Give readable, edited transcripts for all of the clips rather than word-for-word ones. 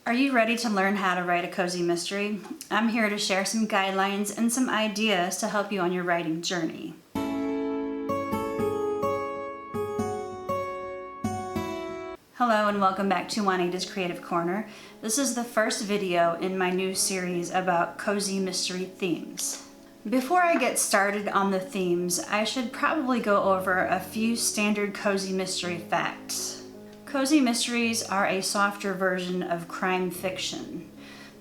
Are you ready to learn how to write a cozy mystery? I'm here to share some guidelines and some ideas to help you on your writing journey. Hello and welcome back to Juanita's Creative Corner. This is the first video in my new series about cozy mystery themes. Before I get started on the themes, I should probably go over a few standard cozy mystery facts. Cozy mysteries are a softer version of crime fiction.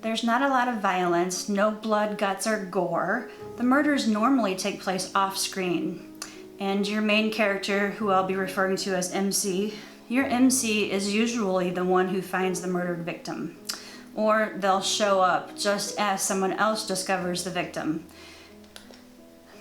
There's not a lot of violence, no blood, guts, or gore. The murders normally take place off screen. And your main character, who I'll be referring to as MC, your MC is usually the one who finds the murdered victim. Or they'll show up just as someone else discovers the victim.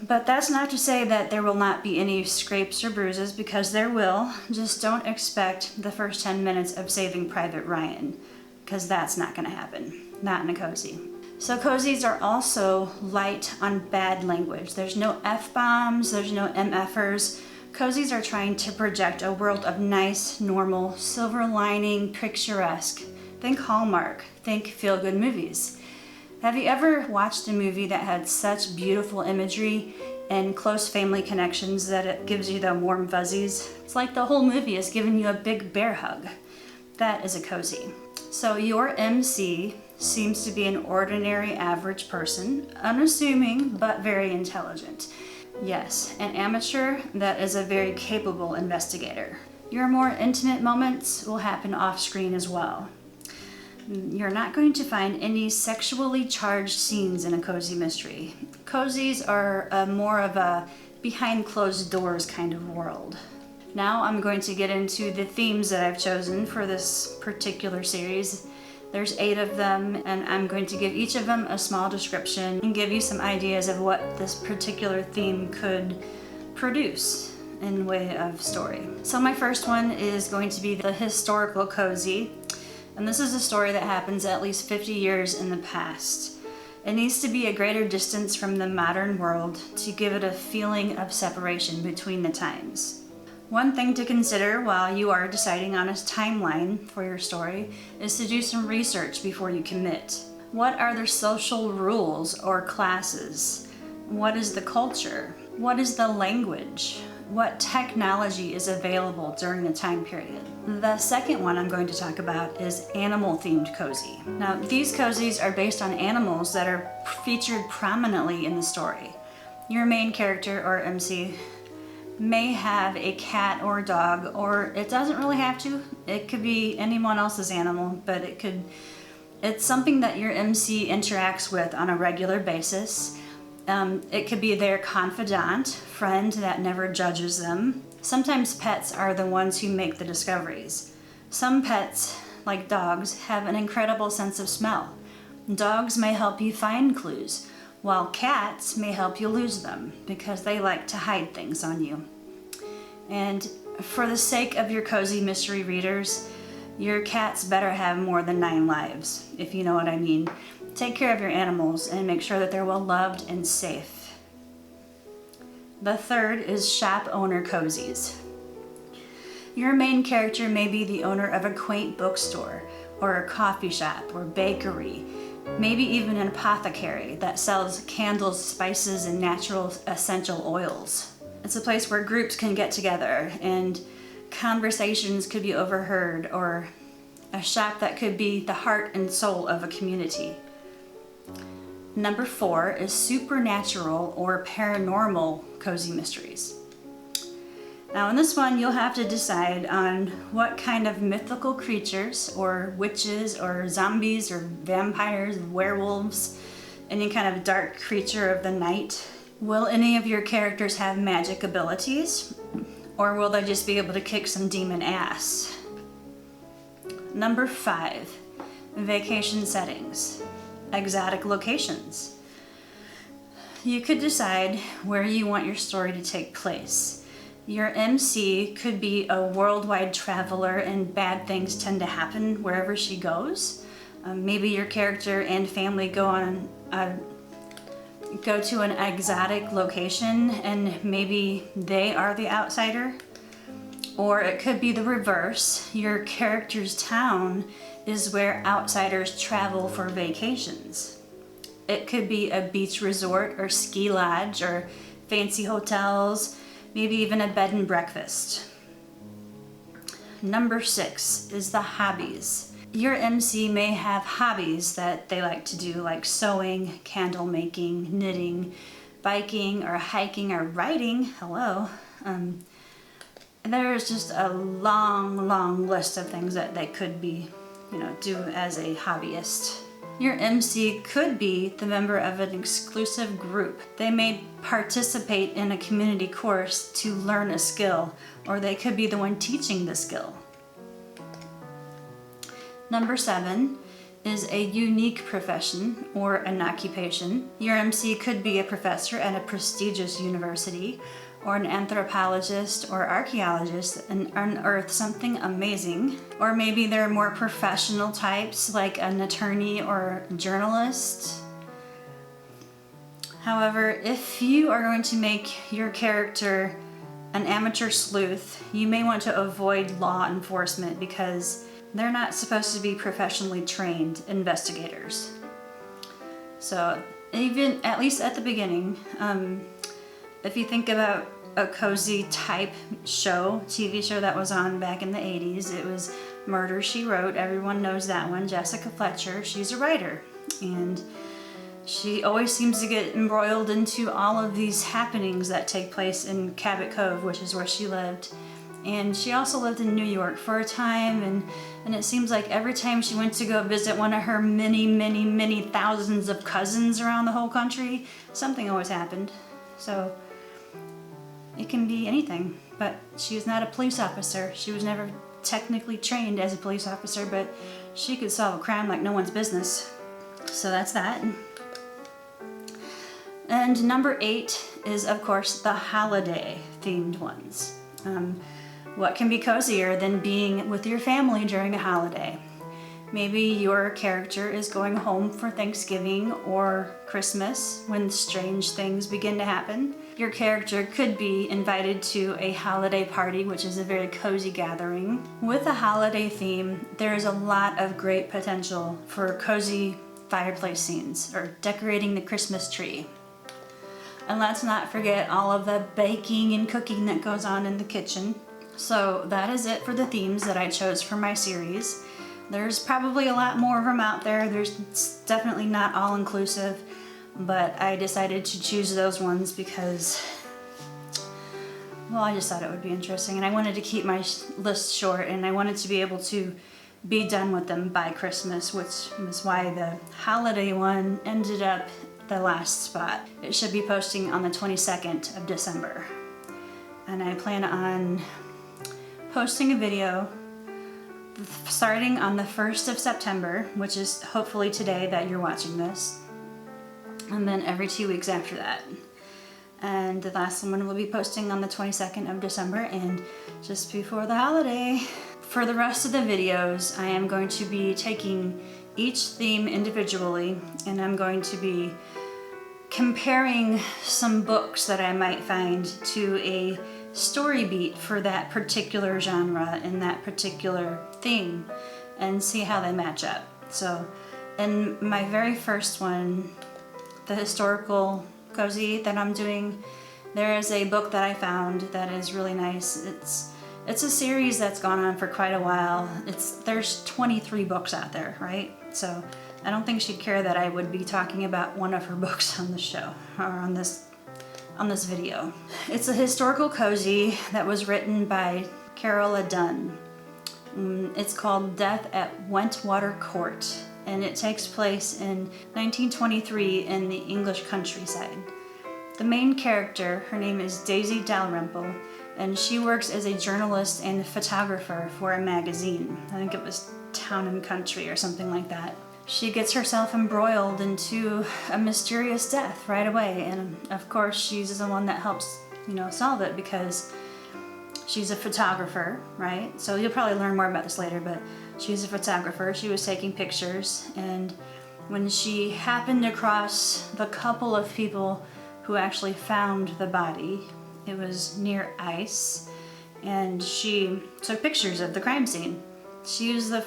But that's not to say that there will not be any scrapes or bruises, because there will. Just don't expect the first 10 minutes of Saving Private Ryan, because that's not going to happen. Not in a cozy. So cozies are also light on bad language. There's no F-bombs, there's no MFers. Cozies are trying to project a world of nice, normal, silver lining, picturesque. Think Hallmark, think feel-good movies. Have you ever watched a movie that had such beautiful imagery and close family connections that it gives you the warm fuzzies? It's like the whole movie is giving you a big bear hug. That is a cozy. So your MC seems to be an ordinary average person, unassuming but very intelligent. Yes, an amateur that is a very capable investigator. Your more intimate moments will happen off screen as well. You're not going to find any sexually charged scenes in a cozy mystery. Cozies are more of a behind closed doors kind of world. Now I'm going to get into the themes that I've chosen for this particular series. There's 8 of them, and I'm going to give each of them a small description and give you some ideas of what this particular theme could produce in way of story. So my first one is going to be the historical cozy. And this is a story that happens at least 50 years in the past. It needs to be a greater distance from the modern world to give it a feeling of separation between the times. One thing to consider while you are deciding on a timeline for your story is to do some research before you commit. What are the social rules or classes? What is the culture? What is the language? What technology is available during the time period? The second one I'm going to talk about is animal-themed cozy. Now, these cozies are based on animals that are featured prominently in the story. Your main character, or MC, may have a cat or a dog, or it doesn't really have to. It could be anyone else's animal, but it's something that your MC interacts with on a regular basis. It could be their confidant, friend that never judges them. Sometimes pets are the ones who make the discoveries. Some pets, like dogs, have an incredible sense of smell. Dogs may help you find clues, while cats may help you lose them because they like to hide things on you. And for the sake of your cozy mystery readers, your cats better have more than 9 lives, if you know what I mean. Take care of your animals and make sure that they're well loved and safe. The third is shop owner cozies. Your main character may be the owner of a quaint bookstore, or a coffee shop, or bakery, maybe even an apothecary that sells candles, spices, and natural essential oils. It's a place where groups can get together and conversations could be overheard, or a shop that could be the heart and soul of a community. Number 4 is supernatural or paranormal cozy mysteries. Now in this one, you'll have to decide on what kind of mythical creatures, or witches, or zombies, or vampires, werewolves, any kind of dark creature of the night. Will any of your characters have magic abilities, or will they just be able to kick some demon ass? Number 5, vacation settings. Exotic locations. You could decide where you want your story to take place. Your MC could be a worldwide traveler and bad things tend to happen wherever she goes. Maybe your character and family go to an exotic location and maybe they are the outsider. Or it could be the reverse. Your character's town is where outsiders travel for vacations. It could be a beach resort or ski lodge or fancy hotels, maybe even a bed and breakfast. Number 6 is the hobbies. Your MC may have hobbies that they like to do, like sewing, candle making, knitting, biking, or hiking, or writing. Hello. There's just a long list of things that they could be, do as a hobbyist. Your MC could be the member of an exclusive group. They may participate in a community course to learn a skill, or they could be the one teaching the skill. Number 7 is a unique profession or an occupation. Your MC could be a professor at a prestigious university, or an anthropologist or archaeologist and unearth something amazing. Or maybe they're more professional types like an attorney or journalist. However, if you are going to make your character an amateur sleuth, you may want to avoid law enforcement because they're not supposed to be professionally trained investigators. So even, at least at the beginning, if you think about a cozy type show, TV show that was on back in the 80s, it was Murder, She Wrote. Everyone knows that one. Jessica Fletcher, she's a writer. And she always seems to get embroiled into all of these happenings that take place in Cabot Cove, which is where she lived. And she also lived in New York for a time, and it seems like every time she went to go visit one of her many thousands of cousins around the whole country, something always happened. So it can be anything, but she's not a police officer. She was never technically trained as a police officer, but she could solve a crime like no one's business. So that's that. And number 8 is, of course, the holiday themed ones. What can be cozier than being with your family during a holiday? Maybe your character is going home for Thanksgiving or Christmas when strange things begin to happen. Your character could be invited to a holiday party, which is a very cozy gathering. With a holiday theme, there is a lot of great potential for cozy fireplace scenes or decorating the Christmas tree. And let's not forget all of the baking and cooking that goes on in the kitchen. So that is it for the themes that I chose for my series. There's probably a lot more of them out there. It's definitely not all inclusive, but I decided to choose those ones because, well, I just thought it would be interesting, and I wanted to keep my list short, and I wanted to be able to be done with them by Christmas, which was why the holiday one ended up the last spot. It should be posting on the 22nd of December, and I plan on posting a video starting on the 1st of September, which is hopefully today that you're watching this, and then every 2 weeks after that. And the last one will be posting on the 22nd of December and just before the holiday. For the rest of the videos, I am going to be taking each theme individually, and I'm going to be comparing some books that I might find to a story beat for that particular genre and that particular theme, and see how they match up. So in my very first one, the historical cozy that I'm doing, there is a book that I found that is really nice. It's a series that's gone on for quite a while. There's 23 books out there, right? So I don't think she'd care that I would be talking about one of her books on the show or on this video. It's a historical cozy that was written by Carola Dunn. It's called Death at Wentwater Court, and it takes place in 1923 in the English countryside. The main character, her name is Daisy Dalrymple, and she works as a journalist and photographer for a magazine. I think it was Town and Country or something like that. She gets herself embroiled into a mysterious death right away, and of course she's the one that helps, solve it because she's a photographer, right? So you'll probably learn more about this later, but she's a photographer. She was taking pictures, and when she happened across the couple of people who actually found the body, it was near ice, and she took pictures of the crime scene. She was the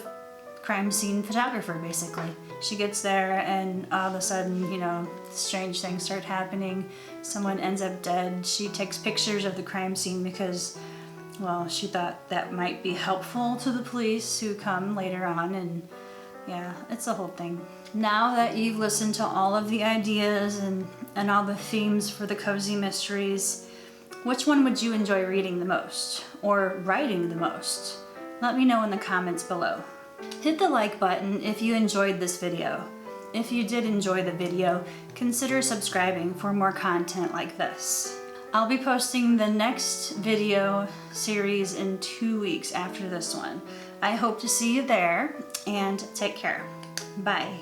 crime scene photographer, basically. She gets there and all of a sudden, you know, strange things start happening. Someone ends up dead. She takes pictures of the crime scene because, well, she thought that might be helpful to the police who come later on, and yeah, it's a whole thing. Now that you've listened to all of the ideas and all the themes for the cozy mysteries, which one would you enjoy reading the most or writing the most? Let me know in the comments below. Hit the like button if you enjoyed this video. If you did enjoy the video, consider subscribing for more content like this. I'll be posting the next video series in 2 weeks after this one. I hope to see you there, and take care. Bye.